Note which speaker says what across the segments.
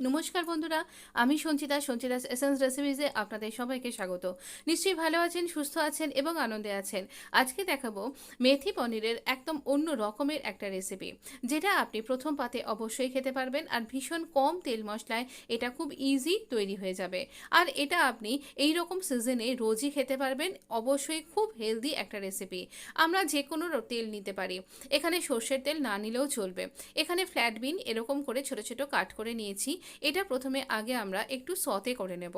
Speaker 1: নমস্কার বন্ধুরা, আমি সঞ্চিতাস এসেন্স রেসিপিজে আপনাদের সবাইকে স্বাগত। নিশ্চয়ই ভালো আছেন, সুস্থ আছেন এবং আনন্দে আছেন। আজকে দেখাবো মেথি পনিরের একদম অন্য রকমের একটা রেসিপি, যেটা আপনি প্রথম পাতে অবশ্যই খেতে পারবেন। আর ভীষণ কম তেল মশলায় এটা খুব ইজি তৈরি হয়ে যাবে। আর এটা আপনি এই রকম সিজনে রোজই খেতে পারবেন। অবশ্যই খুব হেলদি একটা রেসিপি। আমরা যে কোনো তেল নিতে পারি, এখানে সর্ষের তেল না নিলেও চলবে। এখানে ফ্ল্যাট বিন এরকম করে ছোট ছোট কাট করে নিয়েছি। এটা প্রথমে আগে আমরা একটু সতে করে নেব।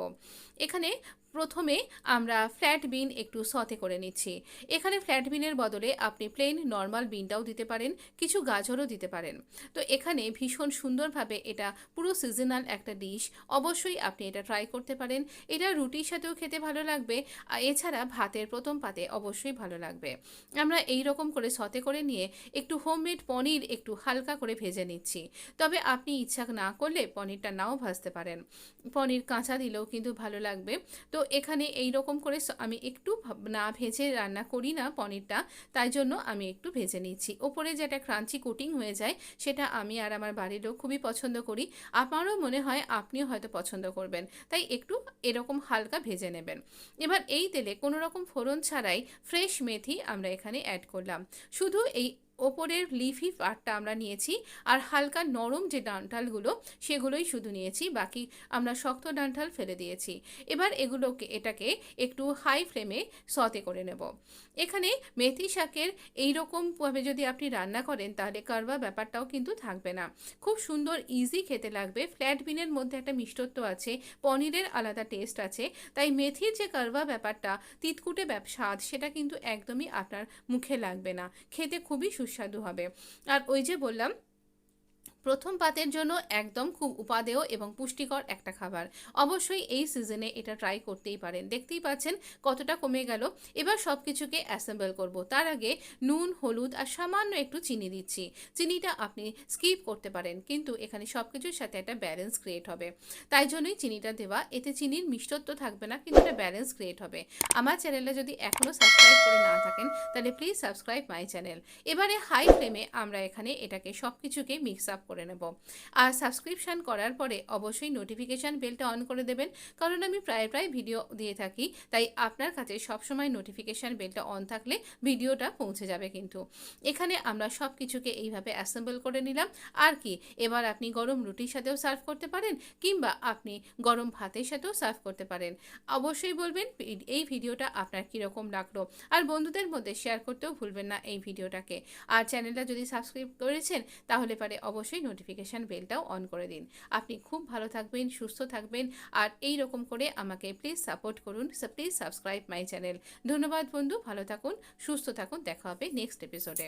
Speaker 1: এখানে প্রথমে আমরা ফ্ল্যাট বিন একটু সতে করে নিচ্ছি। এখানে ফ্ল্যাট বিনের বদলে আপনি প্লেন নর্মাল বিনটাও দিতে পারেন, কিছু গাজরও দিতে পারেন। তো এখানে ভীষণ সুন্দরভাবে এটা পুরো সিজনাল একটা ডিশ। অবশ্যই আপনি এটা ট্রাই করতে পারেন। এটা রুটির সাথেও খেতে ভালো লাগবে, আর এছাড়া ভাতের প্রথম পাতে অবশ্যই ভালো লাগবে। আমরা এই রকম করে সতে করে নিয়ে একটু হোমমেড পনির একটু হালকা করে ভেজে নিচ্ছি। তবে আপনি ইচ্ছা না করলে পনিরটা নাও ভাজতে পারেন, পনির কাঁচা দিলেও কিন্তু ভালো লাগবে। তো এখানে এই রকম করে আমি একটু না ভেজে রান্না করি না পনিরটা, তাই জন্য আমি একটু ভেজে নিচ্ছি। ওপরে যেটা ক্রাঞ্চি কোটিং হয়ে যায়, সেটা আমি আর আমার বাড়ির লোক খুবই পছন্দ করি। আমারও মনে হয় আপনিও হয়তো পছন্দ করবেন, তাই একটু এরকম হালকা ভেজে নেবেন। এবার এই তেলে কোনো রকম ফোড়ন ছাড়াই ফ্রেশ মেথি আমরা এখানে অ্যাড করলাম। শুধু এই ওপরের লিফি পার্টটা আমরা নিয়েছি, আর হালকা নরম যে ডাঁটালগুলো সেগুলোই শুধু নিয়েছি, বাকি আমরা শক্ত ডাঁটাল ফেলে দিয়েছি। এবার এটাকে একটু হাই ফ্লেমে সতে করে নেব। এখানে মেথি শাকের এইরকমভাবে যদি আপনি রান্না করেন, তাহলে কারবা ব্যাপারটাও কিন্তু থাকবে না। খুব সুন্দর ইজি খেতে লাগবে। ফ্ল্যাট বিনের মধ্যে একটা মিষ্টত্ব আছে, পনিরের আলাদা টেস্ট আছে, তাই মেথির যে কারবা ব্যাপারটা, তিতকুটে স্বাদ, সেটা কিন্তু একদমই আপনার মুখে লাগবে না। খেতে খুবই সুস্বাদু হবে। আর ওই যে বললাম, প্রথম পাতের জন্য একদম খুব উপাদেয় এবং পুষ্টিকর একটা খাবার। অবশ্যই এই সিজনে এটা ট্রাই করতেই পারেন। দেখতেই পাচ্ছেন কতটা কমে গেল। এবার সব কিছুকে অ্যাসেম্বল করব। তার আগে নুন, হলুদ আর সামান্য একটু চিনি দিচ্ছি। চিনিটা আপনি স্কিপ করতে পারেন, কিন্তু এখানে সব কিছুর সাথে একটা ব্যালেন্স ক্রিয়েট হবে, তাই জন্যই চিনিটা দেওয়া। এতে চিনির মিষ্টত্ব থাকবে না, কিন্তু একটা ব্যালেন্স ক্রিয়েট হবে। আমার চ্যানেলটা যদি এখনও সাবস্ক্রাইব করে না থাকেন, তাহলে প্লিজ সাবস্ক্রাইব মাই চ্যানেল। এবারে হাই ফ্লেমে আমরা এখানে এটাকে সব কিছুকে মিক্স আপ করে নেব। আর সাবস্ক্রিপশন করার পরে অবশ্যই নোটিফিকেশান বেলটা অন করে দেবেন, কারণ আমি প্রায় ভিডিও দিয়ে থাকি, তাই আপনার কাছে সবসময় নোটিফিকেশান বেলটা অন থাকলে ভিডিওটা পৌঁছে যাবে। কিন্তু এখানে আমরা সব কিছুকে এইভাবে অ্যাসেম্বল করে নিলাম। আর কি, এবার আপনি গরম রুটির সাথেও সার্ভ করতে পারেন, কিংবা আপনি গরম ভাতের সাথেও সার্ভ করতে পারেন। অবশ্যই বলবেন এই ভিডিওটা আপনার কীরকম লাগলো, আর বন্ধুদের মধ্যে শেয়ার করতেও ভুলবেন না এই ভিডিওটাকে। আর চ্যানেলটা যদি সাবস্ক্রাইব করেছেন, তাহলে পারে অবশ্যই নোটিফিকেশান বেলটাও অন করে দিন। আপনি খুব ভালো থাকবেন, সুস্থ থাকবেন, আর এই রকম করে আমাকে প্লিজ সাপোর্ট করুন। Please subscribe my channel. ধন্যবাদ বন্ধু, ভালো থাকুন, সুস্থ থাকুন, দেখা হবে নেক্সট এপিসোডে।